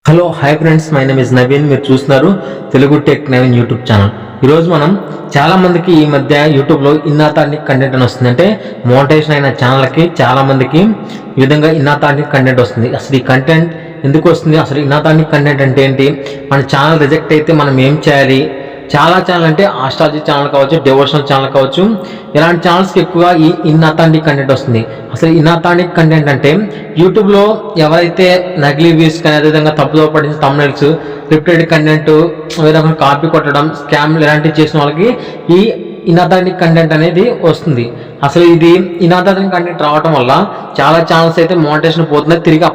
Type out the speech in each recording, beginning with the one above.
Hello hi friends, my name is Naveen. మీరు చూస్తున్నారు Telugu tech Naveen YouTube channel. ఈరోజు మనం చాలామందికి ఈ మధ్య యూట్యూబ్లో ఇన్నాథాంటిక్ కంటెంట్ అని వస్తుంది. అంటే మోనిటైజేషన్ అయిన ఛానల్కి చాలామందికి ఈ విధంగా ఇన్నాథాంటిక్ కంటెంట్ వస్తుంది. అసలు ఈ కంటెంట్ ఎందుకు వస్తుంది, అసలు ఇన్నాథాంటిక్ కంటెంట్ అంటే ఏంటి, మన ఛానల్ రిజెక్ట్ అయితే మనం ఏం చేయాలి, చాలా ఛానల్ అంటే ఆస్ట్రాలజీ ఛానల్ కావచ్చు, డివోషనల్ ఛానల్ కావచ్చు, ఇలాంటి ఛానల్స్కి ఎక్కువగా ఈ ఇన్నాథాంటిక్ కంటెంట్ వస్తుంది. అసలు ఇన్నాథాంటిక్ కంటెంట్ అంటే యూట్యూబ్లో ఎవరైతే నకిలీ వ్యూస్ కానీ అదేవిధంగా తప్పుదో పడిన థంబ్నెయిల్స్, రిపీటెడ్ కంటెంట్, విధంగా కాపీ కొట్టడం, స్కామ్లు ఇలాంటివి చేసిన వాళ్ళకి ఈ ఇన్నాథాంటిక్ కంటెంట్ అనేది వస్తుంది. అసలు ఇది ఇన్నాథాంటిక్ కంటెంట్ రావడం వల్ల చాలా ఛానల్స్ అయితే మోనిటైజేషన్ పోతున్నాయి. తిరిగి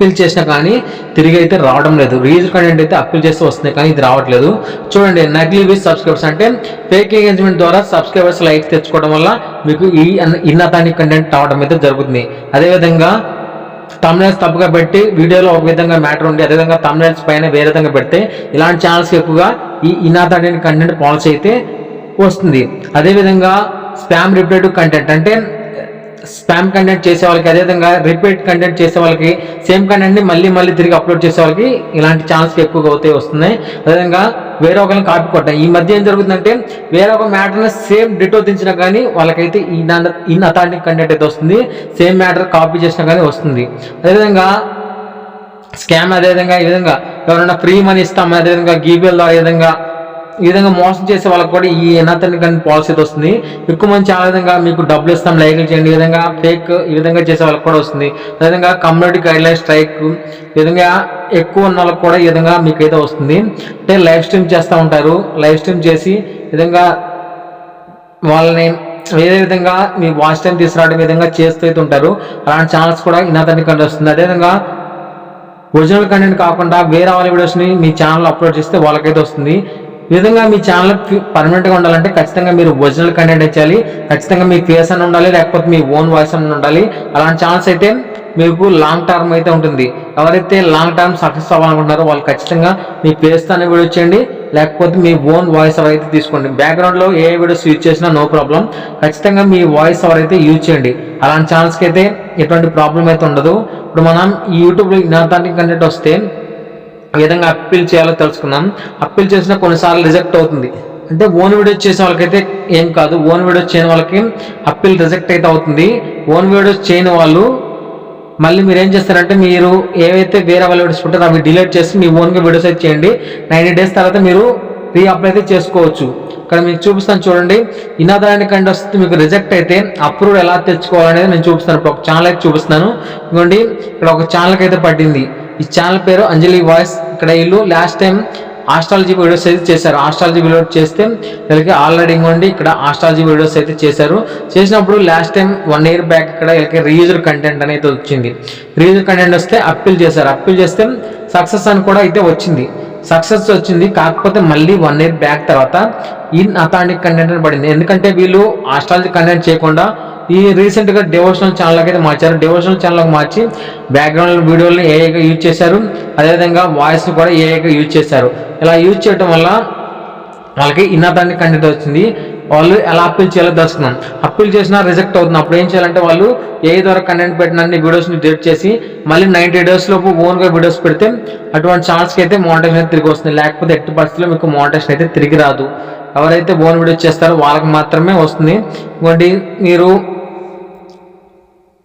అప్పీల్ చేసినా కానీ తిరిగి అయితే రావడం లేదు. రీజన్ కంటెంట్ అయితే అప్పీల్ చేస్తే వస్తున్నాయి కానీ ఇది రావట్లేదు. చూడండి, నకిలీ వ్యూస్ సబ్స్క్రైబర్స్ అంటే ఫేక్ ఎంగేజ్మెంట్ ద్వారా సబ్స్క్రైబర్స్ లైక్స్ తెచ్చుకోవడం వల్ల మీకు ఈ ఇన్నాథాంటిక్ కంటెంట్ రావడం అయితే జరుగుతుంది. అదేవిధంగా థంబ్నెయిల్స్ తప్పుగా పెట్టి వీడియోలో ఒక విధంగా మ్యాటర్ ఉండి అదేవిధంగా థంబ్నెయిల్స్ పైన వేరే విధంగా పెడితే ఇలాంటి ఛానల్స్కి ఎక్కువగా ఈ ఇన్నాథాంటిక్ కంటెంట్ పాలసీ అయితే వస్తుంది. అదేవిధంగా స్పామ్ రిపీటెడ్ కంటెంట్ అంటే స్పామ్ కంటెంట్ చేసే వాళ్ళకి, అదేవిధంగా రిపీట్ కంటెంట్ చేసే వాళ్ళకి, సేమ్ కంటెంట్ని మళ్ళీ తిరిగి అప్లోడ్ చేసే వాళ్ళకి ఇలాంటి ఛాన్స్కి ఎక్కువగా అవుతే వస్తున్నాయి. అదేవిధంగా వేరే ఒకరిని కాపీ కొట్టాయి. ఈ మధ్య ఏం జరుగుతుందంటే వేరే ఒక మ్యాటర్ని సేమ్ డిటో దించినా కానీ వాళ్ళకైతే ఇన్అథాంటిక్ కంటెంట్ అయితే వస్తుంది. సేమ్ మ్యాటర్ కాపీ చేసినా కానీ వస్తుంది. అదేవిధంగా స్కామ్, అదేవిధంగా ఈ విధంగా ఎవరైనా ఫ్రీ మనీ ఇస్తాం, అదేవిధంగా గీబీఎల్ ఈ విధంగా మోసం చేసే వాళ్ళకి కూడా ఈ ఇన్నాథాంటిక్ పాలసీ వస్తుంది. ఎక్కువ మంది చాలా విధంగా మీకు డబ్బులు ఇస్తాం, లైక్లు చేయండి, ఈ విధంగా ఫేక్ ఈ విధంగా చేసే వాళ్ళకి కూడా వస్తుంది. అదేవిధంగా కమ్యూనిటీ గైడ్లైన్ స్ట్రైక్ ఈ విధంగా ఎక్కువ ఉన్న వాళ్ళకి కూడా ఈ విధంగా మీకు అయితే వస్తుంది. అంటే లైవ్ స్ట్రీమ్ చేస్తూ ఉంటారు, లైవ్ స్ట్రీమ్ చేసి ఈ విధంగా వాళ్ళని వేరే విధంగా మీ వాచ్ టైం తీసుకురావడం విధంగా చేస్తూ అయితే ఉంటారు. అలాంటి ఛానల్స్ కూడా ఇన్నాథాంటిక్ కంటెంట్ వస్తుంది. అదేవిధంగా ఒరిజినల్ కంటెంట్ కాకుండా వేరే వాళ్ళ వీడియోస్ని మీ ఛానల్లో అప్లోడ్ చేస్తే వాళ్ళకైతే వస్తుంది. ఈ విధంగా మీ ఛానల్ పర్మనెంట్గా ఉండాలంటే ఖచ్చితంగా మీరు ఒరిజినల్ కంటెంట్ ఇచ్చాలి, ఖచ్చితంగా మీ ఫేస్ అని ఉండాలి, లేకపోతే మీ ఓన్ వాయిస్ అని ఉండాలి. అలాంటి ఛానల్స్ అయితే మీకు లాంగ్ టర్మ్ అయితే ఉంటుంది. ఎవరైతే లాంగ్ టర్మ్ సక్సెస్ అవ్వాలనుకుంటున్నారో వాళ్ళు ఖచ్చితంగా మీ ఫేస్తోనే వీడియో చేయండి, లేకపోతే మీ ఓన్ వాయిస్ ఓవర్ అయితే తీసుకోండి. బ్యాక్గ్రౌండ్లో ఏ వీడియోస్ యూజ్ చేసినా నో ప్రాబ్లం, ఖచ్చితంగా మీ వాయిస్ ఓవర్ అయితే యూజ్ చేయండి. అలాంటి ఛానల్స్కి అయితే ఎటువంటి ప్రాబ్లం అయితే ఉండదు. ఇప్పుడు మనం ఈ యూట్యూబ్లో ఇన్నాథాంటిక్ కంటెంట్ వస్తే ఆ విధంగా అప్పీల్ చేయాలో తెలుసుకున్నాం. అప్పీల్ చేసినా కొన్నిసార్లు రిజెక్ట్ అవుతుంది. అంటే ఓన్ వీడియోస్ చేసే వాళ్ళకైతే ఏం కాదు, ఓన్ వీడియోస్ చేయని వాళ్ళకి అప్పీల్ రిజెక్ట్ అయితే అవుతుంది. ఓన్ వీడియోస్ చేయని వాళ్ళు మళ్ళీ మీరు ఏం చేస్తారంటే మీరు ఏవైతే వేరే వాళ్ళ వీడియోస్ ఉంటారో అవి డిలీట్ చేసి మీ ఓన్గా వీడియోస్ అయితే చేయండి. 90 days తర్వాత మీరు రీ అప్లై అయితే చేసుకోవచ్చు. ఇక్కడ మీకు చూపిస్తాను చూడండి, ఇన్నాథాంటిక్ కంటెంట్ వస్తే మీకు రిజెక్ట్ అయితే అప్రూవ్ ఎలా తెచ్చుకోవాలనేది నేను చూపిస్తాను. ఇప్పుడు ఒక ఛానల్ అయితే చూపిస్తాను. ఇదిగోండి, ఇక్కడ ఒక ఛానల్కి అయితే పట్టింది. ఈ ఛానల్ పేరు అంజలి వాయిస్. ఇక్కడ వీళ్ళు లాస్ట్ టైం ఆస్ట్రాలజీ వీడియోస్ అయితే చేశారు. ఆస్ట్రాలజీ వీడియోస్ చేస్తే వీళ్ళకి ఆల్రెడీ ఇంకోండి ఇక్కడ ఆస్ట్రాలజీ వీడియోస్ అయితే చేశారు. చేసినప్పుడు లాస్ట్ టైం 1 year బ్యాక్ ఇక్కడ వీళ్ళకి రీయూజర్ కంటెంట్ అనేది వచ్చింది. రీయూజర్ కంటెంట్ వస్తే అప్పీల్ చేశారు. అప్పీల్ చేస్తే సక్సెస్ అని కూడా అయితే వచ్చింది. సక్సెస్ వచ్చింది, కాకపోతే మళ్ళీ 1 year బ్యాక్ తర్వాత ఇన్అథాంటిక్ కంటెంట్ అని పడింది. ఎందుకంటే వీళ్ళు ఆస్ట్రాలజీ కంటెంట్ చేయకుండా ఈ రీసెంట్గా డివోషనల్ ఛానల్కి అయితే మార్చారు. డివోషనల్ ఛానల్కి మార్చి బ్యాక్గ్రౌండ్ వీడియోని ఏఐగా యూజ్ చేశారు, అదేవిధంగా వాయిస్ కూడా ఏఐగా యూజ్ చేశారు. ఇలా యూజ్ చేయడం వల్ల వాళ్ళకి ఇన్నాథాంటిక్ కంటెంట్ వచ్చింది. వాళ్ళు ఎలా అప్పీల్ చేయాలో తెలుసుకున్నాం. అప్పీల్ చేసినా రిజెక్ట్ అవుతుంది. అప్పుడు ఏం చేయాలంటే వాళ్ళు ఏ ద్వారా కంటెంట్ పెట్టిన అన్ని వీడియోస్ని డిలీట్ చేసి మళ్ళీ 90 days లోపు ఓన్గా వీడియోస్ పెడితే అటువంటి ఛానల్స్కి అయితే మోనిటైజేషన్ తిరిగి వస్తుంది. లేకపోతే ఎట్టి పరిస్థితుల్లో మీకు మోనిటైజేషన్ అయితే తిరిగి రాదు. ఎవరైతే ఓన్ వీడియోస్ చేస్తారో వాళ్ళకి మాత్రమే వస్తుంది. ఇంకోటి, మీరు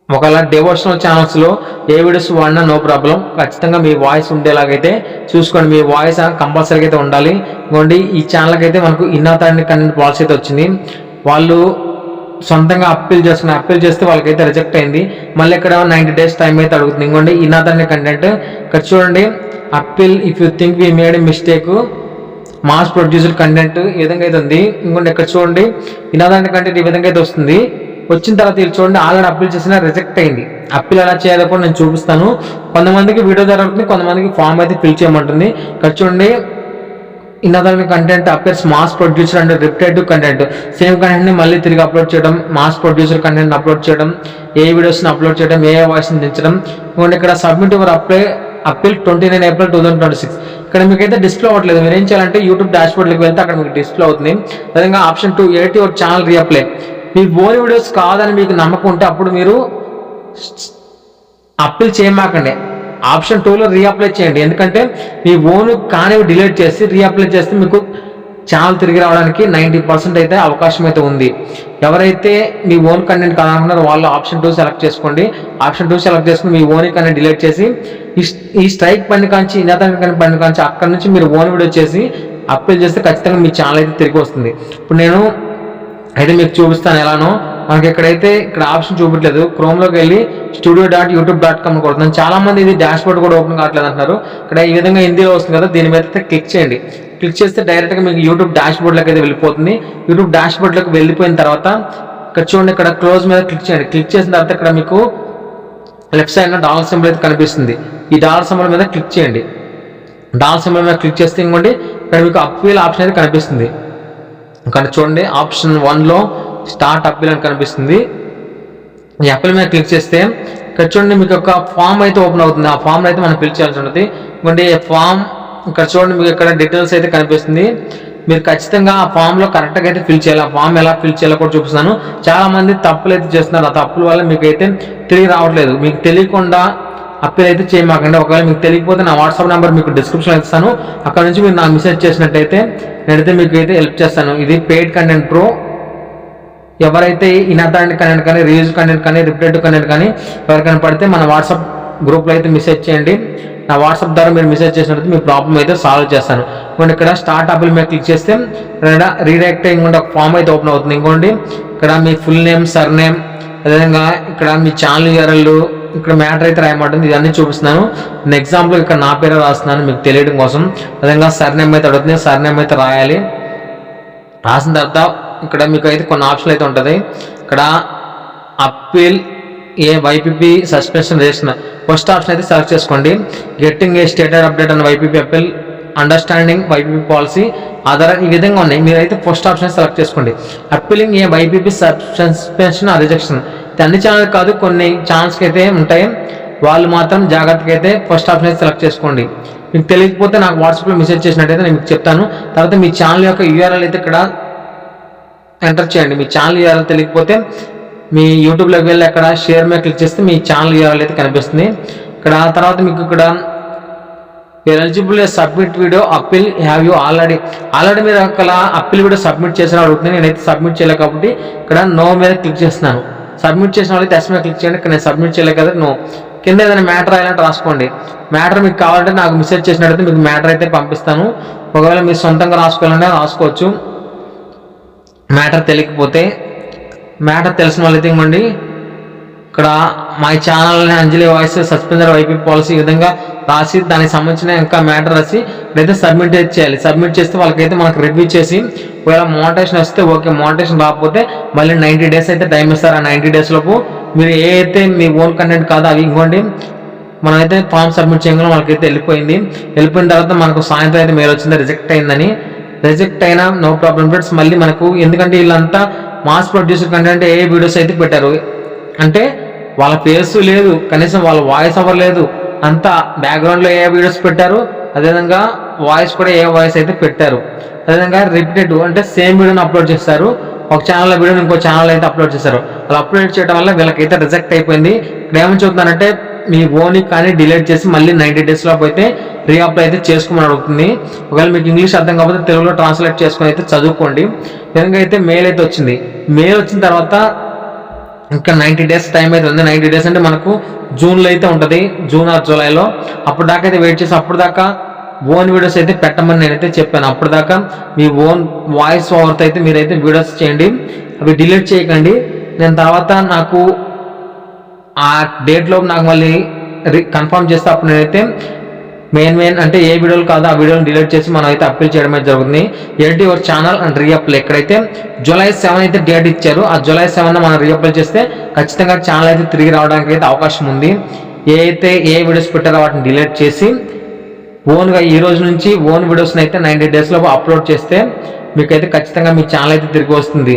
ఒకవేళ డివోషనల్ ఛానల్స్లో ఏ వీడియోస్ వాడినా నో ప్రాబ్లం, ఖచ్చితంగా మీ వాయిస్ ఉండేలాగైతే చూసుకోండి. మీ వాయిస్ కంపల్సరీగా అయితే ఉండాలి. ఇంకోండి, ఈ ఛానల్కి అయితే మనకు ఇన్నాథాంటిక్ కంటెంట్ పాలసీ అయితే వచ్చింది. వాళ్ళు సొంతంగా అప్పీల్ చేస్తే వాళ్ళకైతే రిజెక్ట్ అయింది. మళ్ళీ ఇక్కడ 90 days టైం అయితే అడుగుతుంది. ఇంకోండి, ఇన్నాథాంటిక్ కంటెంట్ ఇక్కడ చూడండి, appeal if you think we made A mistake, mass producer content ఈ విధంగా అయితే ఉంది. ఇంకోటి ఇక్కడ చూడండి, ఇన్నాథాంటిక్ కంటెంట్ ఈ విధంగా అయితే వస్తుంది. వచ్చిన తర్వాత వీళ్ళు చూడండి, ఆల్రెడీ అప్పీల్ చేసినా రిజెక్ట్ అయింది. అప్పీల్ ఎలా చేయాలో కూడా నేను చూపిస్తాను. కొంతమందికి వీడియో జరుగుతుంది, కొంతమందికి ఫామ్ అయితే ఫిల్ చేయమంటుంది. ఇక్కడ చూడండి, inauthentic content appears mass producer and repeated content, same కంటెంట్ని మళ్ళీ తిరిగి అప్లోడ్ చేయడం, మాస్ ప్రొడ్యూసర్ కంటెంట్ అప్లోడ్ చేయడం, ఏ వీడియోస్ని అప్లోడ్ చేయడం, ఏ వాయిస్ని దించడం. ఇంకోటి ఇక్కడ సబ్మిట్ యువర్ అప్పీల్ 29 April 2026. ఇక్కడ మీకైతే డిస్ప్లే అవ్వట్లేదు. మీరు ఏం చేయాలంటే యూట్యూబ్ డాష్బోర్డ్కి వెళ్తే అక్కడ మీకు డిస్ప్లే అవుతుంది. అదేవిధంగా option 2 edit your channel reapply. Me own videos కాదని మీకు నమ్మకం ఉంటే అప్పుడు మీరు అప్పీల్ చేయమాకండి. ఆప్షన్ 2లో రీఅప్లై చేయండి. ఎందుకంటే మీ ఓన్ కానీ డిలీట్ చేసి రీఅప్లై చేస్తే మీకు ఛానల్ తిరిగి రావడానికి 90% అయితే అవకాశం అయితే ఉంది. ఎవరైతే మీ ఓన్ కంటెంట్ కావాలనుకున్నారో వాళ్ళు ఆప్షన్ 2 సెలెక్ట్ చేసుకోండి. ఆప్షన్ 2 సెలెక్ట్ చేసుకుని మీ ఓన్ కంటెంట్ డిలీట్ చేసి ఈ స్ట్రైక్ పని కాంచి పని కాంచి అక్కడ నుంచి మీరు ఓన్ వీడియో చేసి అప్లోడ్ చేస్తే ఖచ్చితంగా మీ ఛానల్ అయితే తిరిగి వస్తుంది. ఇప్పుడు నేను అయితే మీకు చూపిస్తాను ఎలానో. మనకి ఇక్కడ ఆప్షన్ చూపించలేదు. క్రోమ్లోకి వెళ్ళి studio.youtube.com కొడుతున్నాను. చాలా మంది ఇది డాష్ బోర్డ్ కూడా ఓపెన్ కావట్లేదు అంటున్నారు. ఇక్కడ ఈ విధంగా హిందీలో వస్తుంది కదా, దీని మీద అయితే క్లిక్ చేయండి. క్లిక్ చేస్తే డైరెక్ట్గా మీకు యూట్యూబ్ డాష్ బోర్డ్లోకి అయితే వెళ్ళిపోతుంది. యూట్యూబ్ డాష్ బోర్డ్లోకి వెళ్ళిపోయిన తర్వాత ఇక్కడ చూడండి, ఇక్కడ క్లోజ్ మీద క్లిక్ చేయండి. క్లిక్ చేసిన తర్వాత ఇక్కడ మీకు లెఫ్ట్ సైడ్ డాలర్ సింబల్ అయితే కనిపిస్తుంది. ఈ డాలర్ సింబల్ మీద క్లిక్ చేయండి. డాలర్ సింబల్ మీద క్లిక్ చేస్తే ఇంకోండి ఇక్కడ మీకు అప్పీల్ ఆప్షన్ అయితే కనిపిస్తుంది. ఇక్కడ చూడండి ఆప్షన్ 1లో స్టార్ట్ అప్పీల్ అని కనిపిస్తుంది. ఈ అప్పీల్ మీద క్లిక్ చేస్తే ఇక్కడ చూడండి మీకు ఒక ఫామ్ అయితే ఓపెన్ అవుతుంది. ఆ ఫామ్ అయితే మనం ఫిల్ చేయాల్సి ఉంటుంది. ఇంకోండి ఫామ్ ఇక్కడ చూడండి మీకు ఇక్కడ డీటెయిల్స్ అయితే కనిపిస్తుంది. మీరు ఖచ్చితంగా ఆ ఫామ్లో కరెక్ట్గా అయితే ఫిల్ చేయాలి. ఆ ఫామ్ ఎలా ఫిల్ చేయాలో కూడా చూపిస్తాను. చాలా మంది తప్పులు అయితే చేస్తున్నారు. ఆ తప్పుల వల్ల మీకు అయితే తిరిగి రావట్లేదు. మీకు తెలియకుండా అప్పీల్ అయితే చేయమాకండి. ఒకవేళ మీకు తెలియకపోతే నా వాట్సాప్ నెంబర్ మీకు డిస్క్రిప్షన్లో ఇస్తాను. అక్కడ నుంచి మీరు నాకు మెసేజ్ చేసినట్టయితే నేనైతే మీకు అయితే హెల్ప్ చేస్తాను. ఇది పెయిడ్ కంటెంట్ ప్రో. ఎవరైతే ఇన్అథెంటిక్ కంటెంట్ కానీ, రీయూజ్ కంటెంట్ కానీ, రిపీటెడ్ కంటెంట్ కానీ ఎవరికైనా పడితే మన వాట్సాప్ గ్రూప్లో అయితే మెసేజ్ చేయండి. నా వాట్సాప్ ద్వారా మీరు మెసేజ్ చేసినట్టు మీ ప్రాబ్లం అయితే సాల్వ్ చేస్తాను. ఇంకోటి ఇక్కడ స్టార్ట్ అప్పీల్ మీద క్లిక్ చేస్తే రీడైరెక్ట్ ఇంకోటి ఒక ఫామ్ అయితే ఓపెన్ అవుతుంది. ఇంకోటి ఇక్కడ మీ ఫుల్ నేమ్, సర్ నేమ్, అదేవిధంగా ఇక్కడ మీ ఛానల్ URL, ఇక్కడ మ్యాటర్ అయితే రాయమంటుంది. ఇదన్నీ చూపిస్తున్నాను. నేను ఎగ్జాంపుల్ ఇక్కడ నా పేరు రాస్తున్నాను మీకు తెలియడం కోసం. అదేవిధంగా సర్ నేమ్ అయితే అడుగుతుంది. సర్ నేమ్ అయితే రాయాలి. రాసిన తర్వాత ఇక్కడ మీకు అయితే కొన్ని ఆప్షన్లు అయితే ఉంటుంది. ఇక్కడ appeal YPP suspension rejection first option అయితే సెలెక్ట్ చేసుకోండి. Getting a status update and YPP appeal, understanding YPP policy, Aadhaar, ఈ విధంగా ఉన్నాయి. మీరైతే ఫస్ట్ ఆప్షన్ సెలెక్ట్ చేసుకోండి. అప్పీలింగ్ ఏ YPP సస్పెన్షన్ రిజెక్షన్. అన్ని ఛానల్ కాదు, కొన్ని ఛానల్స్కి అయితే ఉంటాయి. వాళ్ళు మాత్రం జాగ్రత్తగా అయితే ఫస్ట్ ఆప్షన్ అయితే సెలెక్ట్ చేసుకోండి. మీకు తెలియకపోతే నాకు వాట్సాప్లో మెసేజ్ చేసినట్టయితే నేను మీకు చెప్తాను. తర్వాత మీ ఛానల్ యొక్క URL అయితే ఇక్కడ ఎంటర్ చేయండి. మీ ఛానల్ URL తెలియకపోతే మీ యూట్యూబ్లోకి వెళ్ళి అక్కడ షేర్ మీద క్లిక్ చేస్తే మీ ఛానల్ URL అయితే కనిపిస్తుంది. ఇక్కడ తర్వాత మీకు ఇక్కడ eligible submit video appeal have you already మీరు అక్కడ అప్పీల్ వీడియో సబ్మిట్ చేసిన అడుగుతుంది. నేనైతే సబ్మిట్ చేయలేదు కాబట్టి ఇక్కడ నో మీద క్లిక్ చేస్తున్నాను. సబ్మిట్ చేసిన వాళ్ళైతే ఎస్ మీద క్లిక్ చేయండి. ఇక్కడ నేను సబ్మిట్ చేయలేదు కదా నో. కింద ఏదైనా మ్యాటర్ రాయాలంటే రాసుకోండి. మ్యాటర్ మీకు కావాలంటే నాకు మెసేజ్ చేసినట్టయితే మీకు మ్యాటర్ అయితే పంపిస్తాను. ఒకవేళ మీరు సొంతంగా రాసుకోవాలంటే రాసుకోవచ్చు. మ్యాటర్ తెలియకపోతే, మ్యాటర్ తెలిసిన వాళ్ళైతే ఇంకోండి ఇక్కడ my channel Anjali voice suspender YPP policy ఈ విధంగా రాసి దానికి సంబంధించిన ఇంకా మ్యాటర్ రాసి అయితే సబ్మిట్ చేయాలి. సబ్మిట్ చేస్తే వాళ్ళకైతే మనకు రివ్యూ చేసి ఒకవేళ మోనిటైజేషన్ వస్తే ఓకే, మోనిటైజేషన్ రాకపోతే మళ్ళీ 90 days అయితే టైం ఇస్తారు. ఆ 90 days లోపు మీరు ఏ అయితే మీ ఓన్ కంటెంట్ కాదో అవి ఇంకోండి మనమైతే ఫామ్ సబ్మిట్ చేయగానే మనకైతే వెళ్ళిపోయిన తర్వాత మనకు సాయంత్రం అయితే మెయిల్ వచ్చింది రిజెక్ట్ అయిందని. రిజెక్ట్ అయినా నో ప్రాబ్లం ఫ్రెండ్స్. మళ్ళీ మనకు ఎందుకంటే వీళ్ళంతా మాస్ ప్రొడ్యూసర్ కంటెంట్ ఏ వీడియోస్ అయితే పెట్టారు అంటే వాళ్ళ ఫేస్ లేదు, కనీసం వాళ్ళ వాయిస్ ఓవర్ లేదు, అంతా బ్యాక్గ్రౌండ్లో ఏ వీడియోస్ పెట్టారు, అదేవిధంగా వాయిస్ కూడా ఏ వాయిస్ అయితే పెట్టారు. అదేవిధంగా రిపీటెడ్ అంటే సేమ్ వీడియోని అప్లోడ్ చేస్తారు. ఒక ఛానల్ వీడియోని ఇంకో ఛానల్ అయితే అప్లోడ్ చేశారు. అలా అప్లోడ్ చేయడం వల్ల వీళ్ళకైతే రిజెక్ట్ అయిపోయింది. ఇక్కడ ఏమని చెబుతున్నారంటే మీ ఓన్కి కానీ డిలీట్ చేసి మళ్ళీ 90 days లోపు అయితే రీఅప్లై అయితే చేసుకోమని అడుగుతుంది. ఒకవేళ మీకు ఇంగ్లీష్ అర్థం కాకపోతే తెలుగులో ట్రాన్స్లేట్ చేసుకొని అయితే చదువుకోండి. విధంగా అయితే మెయిల్ అయితే వచ్చింది. మెయిల్ వచ్చిన తర్వాత ఇంకా 90 days టైం అయితే ఉంది. 90 days అంటే మనకు జూన్లో అయితే ఉంటుంది, జూన్ ఆర్ జూలైలో. అప్పుడు దాకా అయితే వెయిట్ చేసి అప్పుడు దాకా ఓన్ వీడియోస్ అయితే పెట్టమని నేనైతే చెప్పాను. అప్పుడు దాకా మీ ఓన్ వాయిస్ ఓవర్తో అయితే మీరైతే వీడియోస్ చేయండి, అవి డిలీట్ చేయకండి. నేను తర్వాత నాకు ఆ డేట్లో నాకు మళ్ళీ కన్ఫర్మ్ చేస్తే అప్పుడు నేనైతే మెయిన్ అంటే ఏ వీడియోలు కాదో ఆ వీడియోని డిలీట్ చేసి మనం అయితే అప్పీల్ చేయడం అయితే జరుగుతుంది. Edit your channel and reapply. ఎక్కడైతే July 7 అయితే డేట్ ఇచ్చారు, ఆ July 7 మనం రీఅప్లై చేస్తే ఖచ్చితంగా ఛానల్ అయితే తిరిగి రావడానికి అయితే అవకాశం ఉంది. ఏ వీడియోస్ పెట్టారో వాటిని డిలీట్ చేసి ఓన్గా ఈ రోజు నుంచి ఓన్ వీడియోస్ని అయితే 90 days లోపు అప్లోడ్ చేస్తే మీకైతే ఖచ్చితంగా మీ ఛానల్ అయితే తిరిగి వస్తుంది.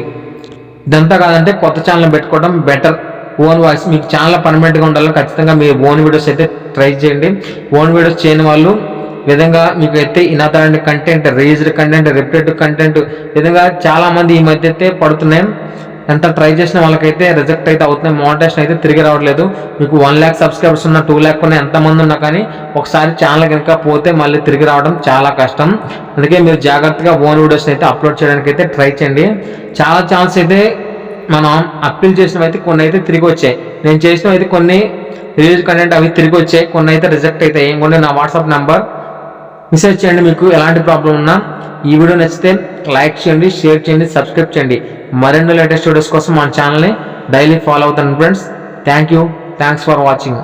ఇదంతా కాదంటే కొత్త ఛానల్ పెట్టుకోవడం బెటర్. ఓన్ వాయిస్ మీకు ఛానల్ పర్మనెంట్గా ఉండాలి. ఖచ్చితంగా మీ ఓన్ వీడియోస్ అయితే ట్రై చేయండి. ఓన్ వీడియోస్ చేయని వాళ్ళు విధంగా మీకు అయితే inauthentic content, reused content, repeated content విధంగా చాలామంది ఈ మధ్య అయితే పడుతున్నాయి. ఎంత ట్రై చేసిన వాళ్ళకైతే రిజెక్ట్ అయితే అవుతున్నాయి, మోనిటైజేషన్ అయితే తిరిగి రావట్లేదు. మీకు 1 lakh సబ్స్క్రైబర్స్ ఉన్న 2 lakh ఉన్న ఎంతమంది ఉన్నా కానీ ఒకసారి ఛానల్ కనుక పోతే మళ్ళీ తిరిగి రావడం చాలా కష్టం. అందుకే మీరు జాగ్రత్తగా ఓన్ వీడియోస్ని అయితే అప్లోడ్ చేయడానికి అయితే ట్రై చేయండి. చాలా ఛానల్స్ అయితే మనం అప్పీల్ చేసినవి అయితే కొన్ని అయితే తిరిగి వచ్చాయి, నేను చేసినవి అయితే కొన్ని రిలీజ్ కంటెంట్ అవి తిరిగి వచ్చాయి, కొన్ని అయితే రిజెక్ట్ అవుతాయి. ఇంకొన్ని నా వాట్సాప్ నెంబర్ మెసేజ్ చేయండి మీకు ఎలాంటి ప్రాబ్లం ఉన్నా. ఈ వీడియో నచ్చితే లైక్ చేయండి, షేర్ చేయండి, సబ్స్క్రైబ్ చేయండి. మరెన్నో లేటెస్ట్ వీడియోస్ కోసం మన ఛానల్ని డైలీ ఫాలో అవుతాను ఫ్రెండ్స్. Thanks for watching.